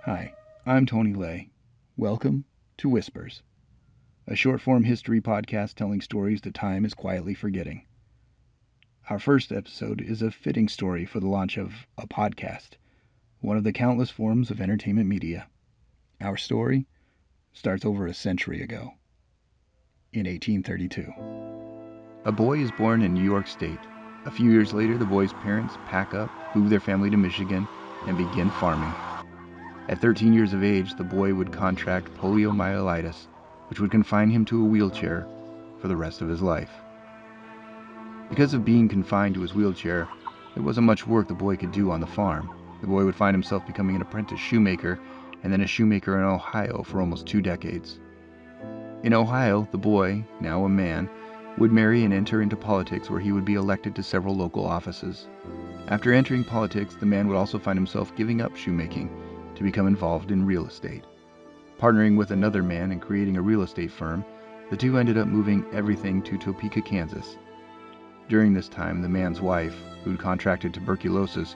Hi, I'm Tony Lay. Welcome to Whispers, a short-form history podcast telling stories that time is quietly forgetting. Our first episode is a fitting story for the launch of a podcast, one of the countless forms of entertainment media. Our story starts over a century ago, in 1832. A boy is born in New York State. A few years later, the boy's parents pack up, move their family to Michigan, and begin farming. At 13 years of age, the boy would contract poliomyelitis, which would confine him to a wheelchair for the rest of his life. Because of being confined to his wheelchair, there wasn't much work the boy could do on the farm. The boy would find himself becoming an apprentice shoemaker, and then a shoemaker in Ohio for almost 2 decades. In Ohio, the boy, now a man, would marry and enter into politics where he would be elected to several local offices. After entering politics, the man would also find himself giving up shoemaking to become involved in real estate. Partnering with another man and creating a real estate firm, the two ended up moving everything to Topeka, Kansas. During this time, the man's wife, who'd contracted tuberculosis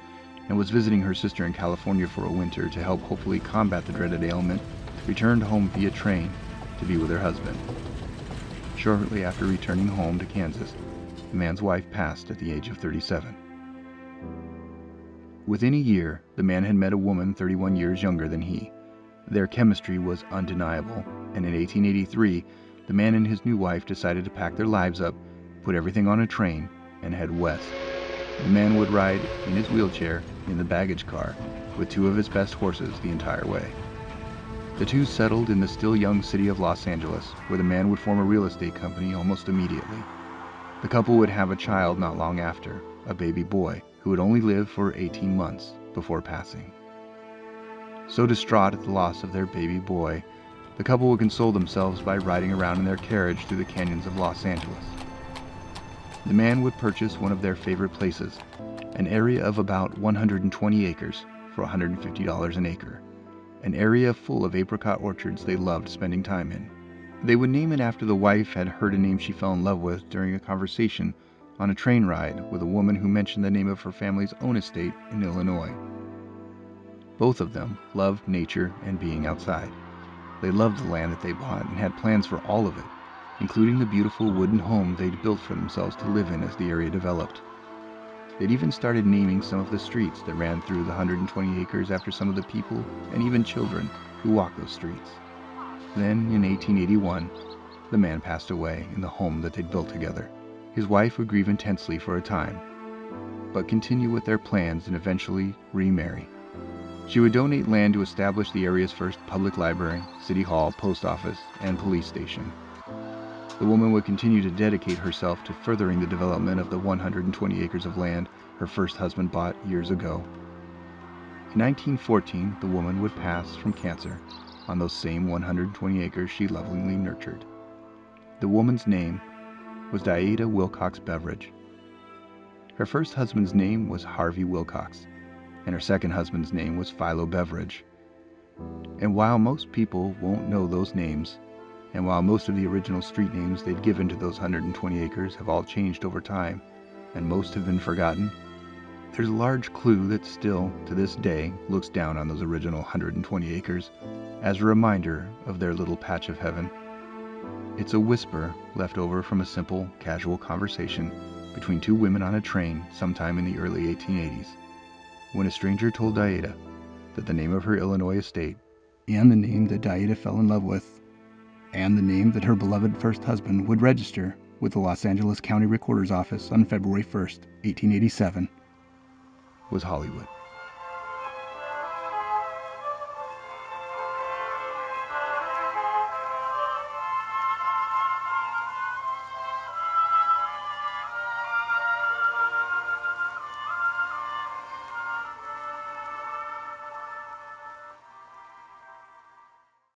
and was visiting her sister in California for a winter to help hopefully combat the dreaded ailment, returned home via train to be with her husband. Shortly after returning home to Kansas, the man's wife passed at the age of 37. Within a year, the man had met a woman 31 years younger than he. Their chemistry was undeniable, and in 1883, the man and his new wife decided to pack their lives up, put everything on a train, and head west. The man would ride in his wheelchair in the baggage car with 2 of his best horses the entire way. The two settled in the still young city of Los Angeles, where the man would form a real estate company almost immediately. The couple would have a child not long after, a baby boy, who would only live for 18 months before passing. So distraught at the loss of their baby boy, the couple would console themselves by riding around in their carriage through the canyons of Los Angeles. The man would purchase one of their favorite places, an area of about 120 acres for $150 an acre, an area full of apricot orchards they loved spending time in. They would name it after the wife had heard a name she fell in love with during a conversation on a train ride with a woman who mentioned the name of her family's own estate in Illinois. Both of them loved nature and being outside. They loved the land that they bought and had plans for all of it, including the beautiful wooden home they'd built for themselves to live in as the area developed. They'd even started naming some of the streets that ran through the 120 acres after some of the people and even children who walked those streets. Then, in 1881, the man passed away in the home that they'd built together. His wife would grieve intensely for a time, but continue with their plans and eventually remarry. She would donate land to establish the area's first public library, city hall, post office, and police station. The woman would continue to dedicate herself to furthering the development of the 120 acres of land her first husband bought years ago. In 1914, the woman would pass from cancer on those same 120 acres she lovingly nurtured. The woman's name was Dieta Wilcox Beveridge. Her first husband's name was Harvey Wilcox, and her second husband's name was Philo Beveridge. And while most people won't know those names, and while most of the original street names they'd given to those 120 acres have all changed over time, and most have been forgotten, there's a large clue that still, to this day, looks down on those original 120 acres as a reminder of their little patch of heaven. It's a whisper left over from a simple, casual conversation between 2 women on a train sometime in the early 1880s, when a stranger told Dieta that the name of her Illinois estate, and the name that Dieta fell in love with, and the name that her beloved first husband would register with the Los Angeles County Recorder's Office on February 1st, 1887, was Hollywood.